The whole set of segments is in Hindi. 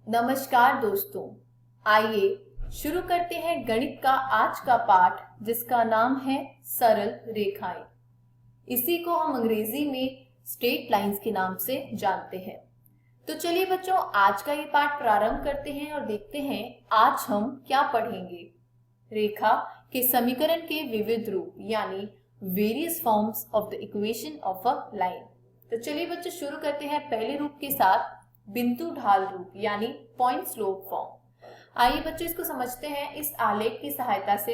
नमस्कार दोस्तों, आइए शुरू करते हैं गणित का आज का पाठ जिसका नाम है सरल रेखाएं। इसी को हम अंग्रेजी में स्ट्रेट लाइंस के नाम से जानते हैं। तो चलिए बच्चों, आज का ये पाठ प्रारंभ करते हैं और देखते हैं आज हम क्या पढ़ेंगे। रेखा के समीकरण के विविध रूप यानी various forms of the equation of a line. तो चलिए बच्चों शुरू करते हैं पहले रूप के साथ, बिंदु ढाल रूप यानी पॉइंट स्लोप फॉर्म। आइए बच्चों इसको समझते हैं। इस आलेख की सहायता से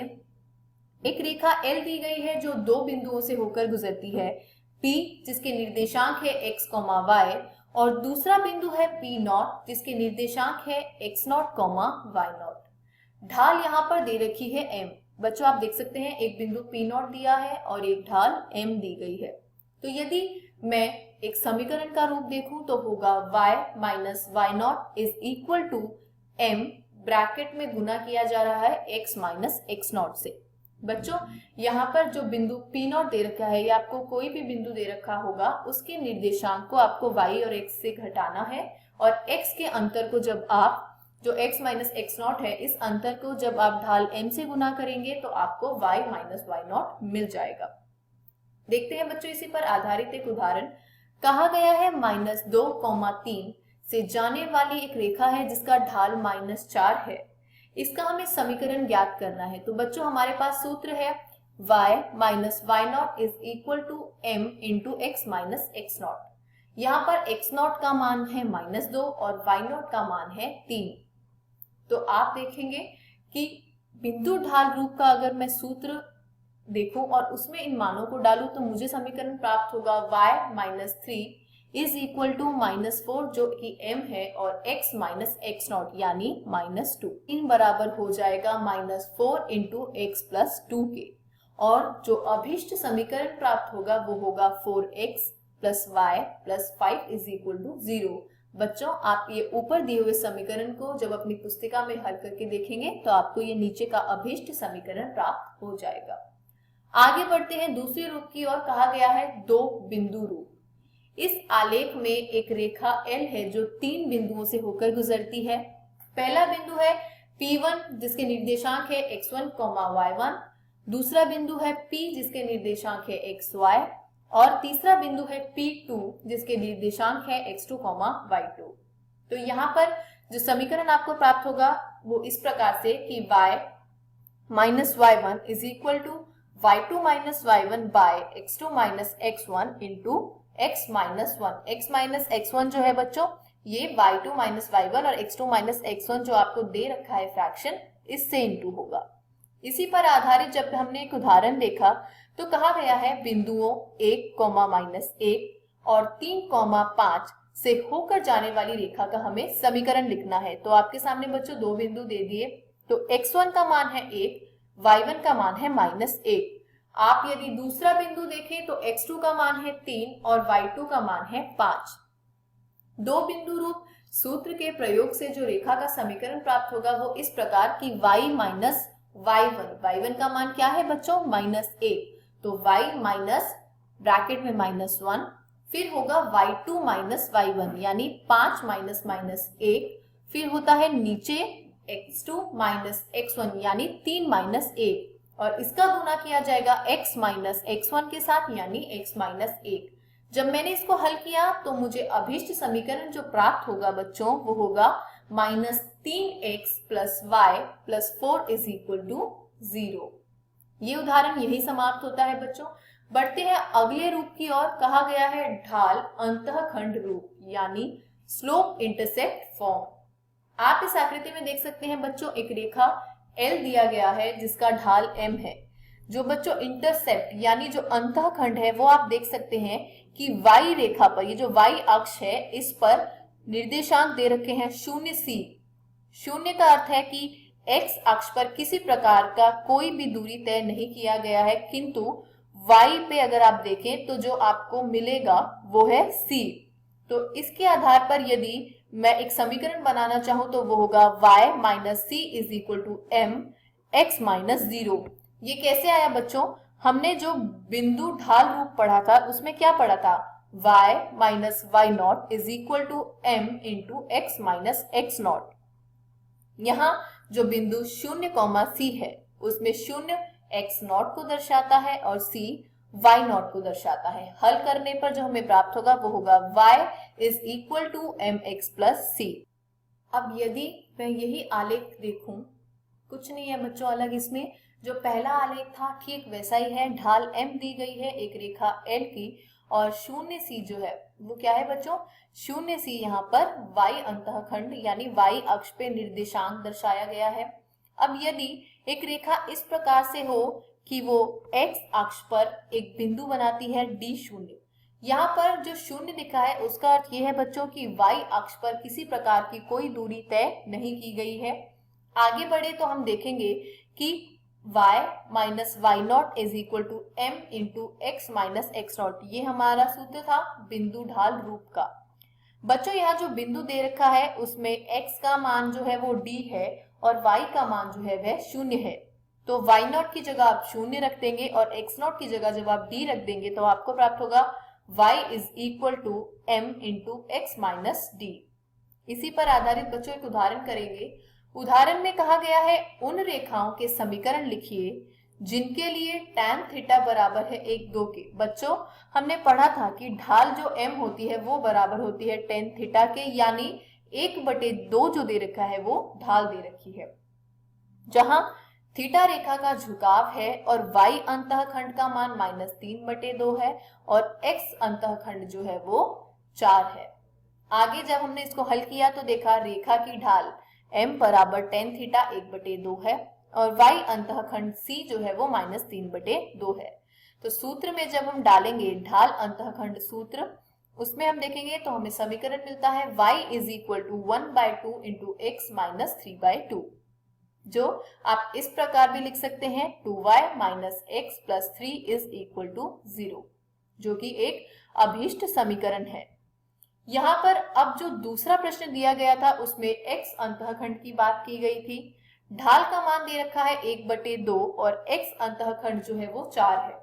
एक रेखा L दी गई है जो दो बिंदुओं से होकर गुजरती है, P जिसके निर्देशांक है x, y और दूसरा बिंदु है P0 जिसके निर्देशांक है x0, y0। ढाल यहाँ पर दे रखी है M। बच्चों आप देख सकते हैं एक बिंदु P0 दिया है और एक ढाल M दी गई है। तो यदि मैं एक समीकरण का रूप देखूं तो होगा y minus y0 is equal to m bracket में गुना किया जा रहा है x माइनस x0 से। बच्चों यहाँ पर जो बिंदु P0 दे रखा है या आपको कोई भी बिंदु दे रखा होगा उसके निर्देशांक को आपको y और x से घटाना है और x के अंतर को जब आप जो x माइनस x0 है इस अंतर को जब आप ढाल m से गुना करेंगे तो आपको y माइनस y0 मिल जाएगा। देखते हैं बच्चों इसी पर आधारित एक उदाहरण। कहा गया है -2,3 से जाने वाली एक रेखा है जिसका ढाल -4 है। इसका हमें समीकरण ज्ञात करना है। तो बच्चों हमारे पास सूत्र है y minus y0 is equal to m into x minus x0। यहाँ पर x0 का मान है -2 और y0 का मान है 3। तो आप देखेंगे कि बिंदु ढाल रूप का अगर मैं सूत्र देखो और उसमें इन मानों को डालूं तो मुझे समीकरण प्राप्त होगा y minus 3 is equal to -4 जो कि m है और x माइनस x0 यानी -2 इन बराबर हो जाएगा -4 इंटू x प्लस 2 के। और जो अभिष्ट समीकरण प्राप्त होगा वो होगा 4x plus y plus 5 is equal to 0। बच्चों आप ये ऊपर दिए हुए समीकरण को जब अपनी पुस्तिका में हल करके देखेंगे तो आपको ये नीचे का अभिष्ट समीकरण प्राप्त हो जाएगा। आगे बढ़ते हैं दूसरे रूप की ओर। कहा गया है दो बिंदु रूप। इस आलेख में एक रेखा L है जो तीन बिंदुओं से होकर गुजरती है। पहला बिंदु है P1 जिसके निर्देशांक है x1, y1। दूसरा बिंदु है P जिसके निर्देशांक है xy और तीसरा बिंदु है P2 जिसके निर्देशांक है x2, y2। तो यहाँ पर जो समीकरण आपको प्राप्त होगा वो इस प्रकार से कि y minus y1 is equal to y2 minus y1 by x2 minus x1 into x minus 1। x minus x1 जो है बच्चों ये y2 माइनस y1 और x2 माइनस x1 जो आपको दे रखा है फ्रैक्शन इससे इंटू होगा। इसी पर आधारित जब हमने एक उदाहरण देखा तो कहा गया है बिंदुओं 1, -1 और 3, 5 से होकर जाने वाली रेखा का हमें समीकरण लिखना है। तो आपके सामने बच्चों दो बिंदु दे दिए। तो x1 का मान है 1, y1 का मान है -1। आप यदि दूसरा बिंदु देखें तो x2 का मान है 3 और y2 का मान है 5। दो बिंदु रूप सूत्र के प्रयोग से जो रेखा का समीकरण प्राप्त होगा वो इस प्रकार की y माइनस y1 का मान क्या है बच्चों -1। तो y माइनस ब्रैकेट में -1 फिर होगा y2 माइनस y1 यानी 5 माइनस -1 फिर होता है नीचे x2 माइनस x1 यानी 3 माइनस 1 और इसका गुना किया जाएगा x माइनस x1 के साथ यानी x माइनस 1। जब मैंने इसको हल किया तो मुझे अभिष्ट समीकरण जो प्राप्त होगा बच्चों वो होगा -3x plus y plus 4 is equal to 0। ये उदाहरण यही समाप्त होता है बच्चों। बढ़ते हैं अगले रूप की ओर। कहा गया है ढाल अंतःखंड रूप यानी स्लोप इंटरसेप्ट फॉर्म। आप इस आकृति में देख सकते हैं बच्चों एक रेखा L दिया गया है जिसका ढाल M है। जो बच्चों इंटरसेप्ट यानी जो अंतःखंड है वो आप देख सकते हैं कि y रेखा पर ये जो y अक्ष है इस पर निर्देशांक दे रखे हैं 0 c। 0 का अर्थ है कि x अक्ष पर किसी प्रकार का कोई भी दूरी तय नहीं किया गया है, किंतु y पे अगर आप देखें तो जो आपको मिलेगा वो है c। तो इसके आधार पर यदि मैं एक समीकरण बनाना चाहूं तो वो होगा y minus c is equal to m x minus 0। ये कैसे आया बच्चों? हमने जो बिंदु ढाल रूप पढ़ा था उसमें क्या पढ़ा था, y minus y not is equal to m into x minus x not. यहाँ जो बिंदु 0, c है उसमें 0 x नॉट को दर्शाता है और c y नॉट को दर्शाता है। हल करने पर जो हमें प्राप्त होगा वो होगा y is equal to mx plus c। अब यदि मैं यही आलेख देखूं, कुछ नहीं है बच्चों अलग, इसमें जो पहला आलेख था ठीक वैसा ही है। ढाल m दी गई है एक रेखा l की और 0c जो है वो क्या है बच्चों, 0c यहाँ पर y अंतःखंड यानी y अक्ष पे निर्देशांक दर्शाया गया है। अब यदि एक रेखा इस प्रकार से हो कि वो x अक्ष पर एक बिंदु बनाती है d0, यहाँ पर जो 0 लिखा है उसका अर्थ ये है बच्चों कि y अक्ष पर किसी प्रकार की कोई दूरी तय नहीं की गई है। आगे बढ़े तो हम देखेंगे कि y minus y not is equal to m into x minus x not, ये हमारा सूत्र था बिंदु ढाल रूप का। बच्चों यहाँ जो बिंदु दे रखा है उसमें x का मान जो है वो d है और y का मान जो है वह 0 है। तो y नॉट की जगह आप 0 रख देंगे और x नॉट की जगह जब आप d रख देंगे तो आपको प्राप्त होगा y is equal to m into x minus d. इसी पर आधारित बच्चों एक उदाहरण करेंगे। उदाहरण में कहा गया है उन रेखाओं के समीकरण लिखिए जिनके लिए tan थीटा बराबर है 1/2 के। बच्चों हमने पढ़ा था कि ढाल जो m होती है वो बराबर होती है tan थीटा के, यानी 1/2 जो दे रखा है वो ढाल दे रखी है। जहां थीटा रेखा का झुकाव है और y अंतःखंड का मान -3/2 है और x अंतःखंड जो है वो 4 है। आगे जब हमने इसको हल किया तो देखा रेखा की ढाल m बराबर tan थीटा 1/2 है और y अंतःखंड c जो है वो -3/2 है। तो सूत्र में जब हम डालेंगे ढाल अंतःखंड सूत्र, उसमें हम देखेंगे तो हमें समीकरण मिलता है y is equal to 1/2 into x minus 3/2, जो आप इस प्रकार भी लिख सकते हैं 2y minus x plus 3 is equal to 0, जो कि एक अभीष्ट समीकरण है। यहाँ पर अब जो दूसरा प्रश्न दिया गया था उसमें x अंतःखंड की बात की गई थी। ढाल का मान दे रखा है 1/2 और x अंतःखंड जो है वो 4 है।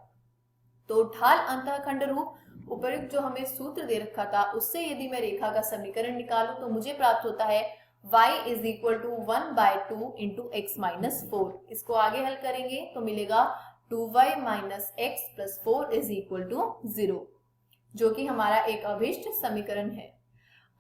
तो ढाल अंतःखंड रूप उपयुक्त जो हमें सूत्र दे रखा था उससे यदि मैं रेखा का समीकरण निकालूं तो मुझे प्राप्त होता है y is equal to 1/2 into x minus 4। इसको आगे हल करेंगे तो मिलेगा 2y minus x plus 4 is equal to 0, जो कि हमारा एक अभीष्ट समीकरण है।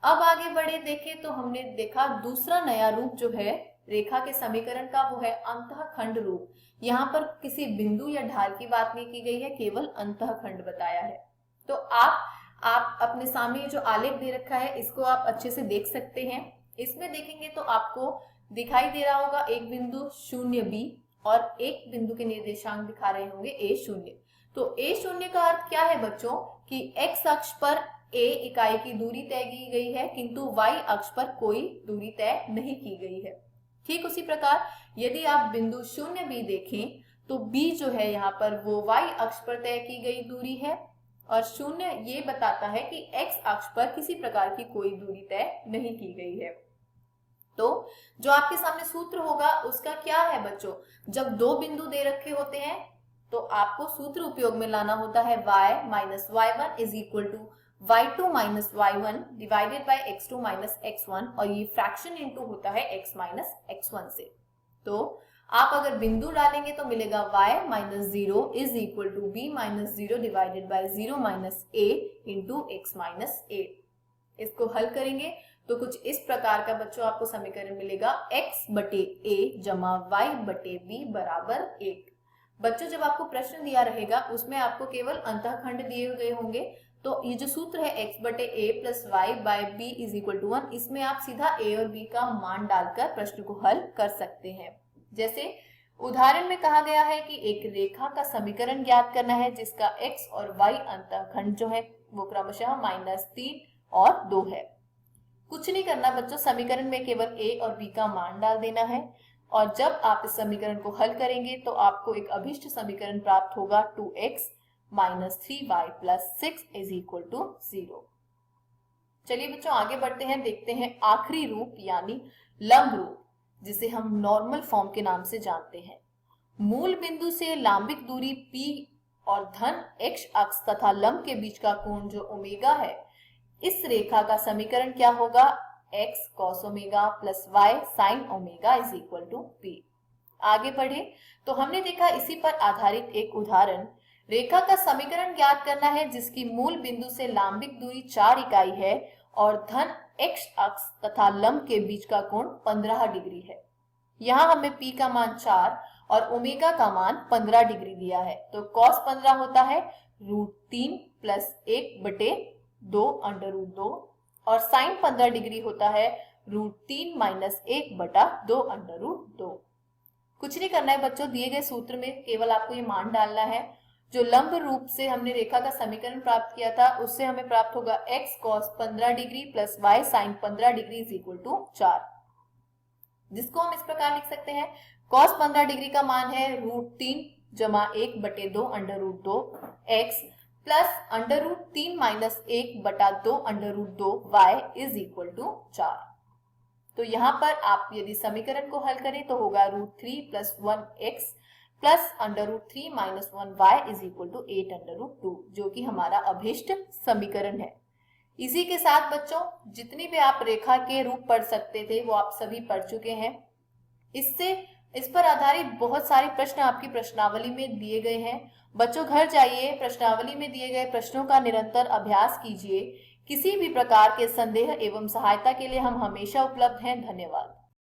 अब आगे बढ़े देखें तो हमने देखा दूसरा नया रूप जो है रेखा के समीकरण का वो है अंतःखंड रूप। यहाँ पर किसी बिंदु या ढाल की बात नहीं की गई है, केवल अंतःखंड बताया है। तो आप अपने सामने जो आलेख दे रखा है इसको आप अच्छे से देख सकते हैं। इसमें देखेंगे तो आपको दिखाई दे रहा होगा एक बिंदु 0b और एक बिंदु के निर्देशांक दिखा रहे होंगे a0। तो a0 का अर्थ क्या है बच्चों कि x अक्ष पर a इकाई की दूरी तय की गई है किंतु y अक्ष पर कोई दूरी तय नहीं की गई है। ठीक उसी प्रकार यदि आप बिंदु 0b देखें तो b जो है यहाँ पर वो y अक्ष पर तय की गई दूरी है और 0 ये बताता है कि x अक्ष पर किसी प्रकार की कोई दूरी तय नहीं की गई है। तो जो आपके सामने सूत्र होगा उसका क्या है बच्चों, जब दो बिंदु दे रखे होते हैं तो आपको सूत्र उपयोग में लाना होता है y minus y1 is equal to y2 minus y1 divided by x2 minus x1, और ये फ्रैक्शन इनटू होता है x माइनस x1 से। तो आप अगर बिंदु डालेंगे तो मिलेगा y minus 0 is equal to b minus 0 divided by 0 minus a into x minus a। इसको हल करेंगे तो कुछ इस प्रकार का बच्चों आपको समीकरण मिलेगा x बटे a जमा y बटे b बराबर 1। बच्चों जब आपको प्रश्न दिया रहेगा उसमें आपको केवल अंतःखंड दिए गए होंगे, तो ये जो सूत्र है x बटे a plus y by b is equal to 1, इसमें आप सीधा a और b का मान डालकर प्रश्न को हल कर सकते हैं। जैसे उदाहरण में कहा गया है कि एक रेखा का समीकरण ज्ञात करना है जिसका x और y अंतःखंड जो है वो क्रमशः -3 और 2 है। कुछ नहीं करना बच्चों, समीकरण में केवल a और b का मान डाल देना है और जब आप इस समीकरण को हल करेंगे तो आपको एक अभीष्ट समीकरण प्राप्त होगा 2x minus 3y plus 6 is equal to 0। चलिए बच्चों आगे बढ़ते हैं, देखते हैं आखिरी रूप यानी लंब रूप, जिसे हम नॉर्मल फॉर्म के नाम से जानते हैं। मूल बिंदु से लांबिक दूरी p और धन x अक्ष तथा लंब के बीच का कोण जो ओमेगा है, इस रेखा का समीकरण क्या होगा? x cos omega plus y sin omega is equal to p। आगे बढ़े तो हमने देखा इसी पर आधारित एक उदाहरण, रेखा का समीकरण ज्ञात करना है जिसकी मूल बिंदु से लांबिक दूरी 4 इकाई है और धन x अक्ष तथा लंब के बीच का कोण 15 डिग्री है। यहाँ हमें p का मान 4 और ओमेगा का मान 15 डिग्री दिया है, तो cos 15 होता है √3 प्लस 1/2 √2 और sin 15 डिग्री होता है √3 माइनस 1/2 √2। कुछ नहीं करना है बच्चों, दिए गए सूत्र में केवल आपको ये मान डालना है। जो लंब रूप से हमने रेखा का समीकरण प्राप्त किया था उससे हमें प्राप्त होगा x cos 15 degree plus y sin 15 degree is equal to 4, जिसको हम इस प्रकार लिख सकते हैं। cos 15 डिग्री का मान है √3 जमा 1/2 √2 x plus √3 minus 1/2 √2 y is equal to 4। तो यहाँ पर आप यदि समीकरण को हल करें तो होगा √3 प्लस 1x प्लस √3 minus 1y is equal to 8/2, जो कि हमारा अभीष्ट समीकरण है। इसी के साथ बच्चों जितनी भी आप रेखा के रूप पढ़ सकते थे वो आप सभी पढ़ चुके हैं। इस पर आधारित बहुत सारे प्रश्न आपकी प्रश्नावली में दिए गए हैं। बच्चों घर जाइए, प्रश्नावली में दिए गए प्रश्नों का निरंतर अभ्यास कीजिए। किसी भी प्रकार के संदेह एवं सहायता के लिए हम हमेशा उपलब्ध हैं। धन्यवाद।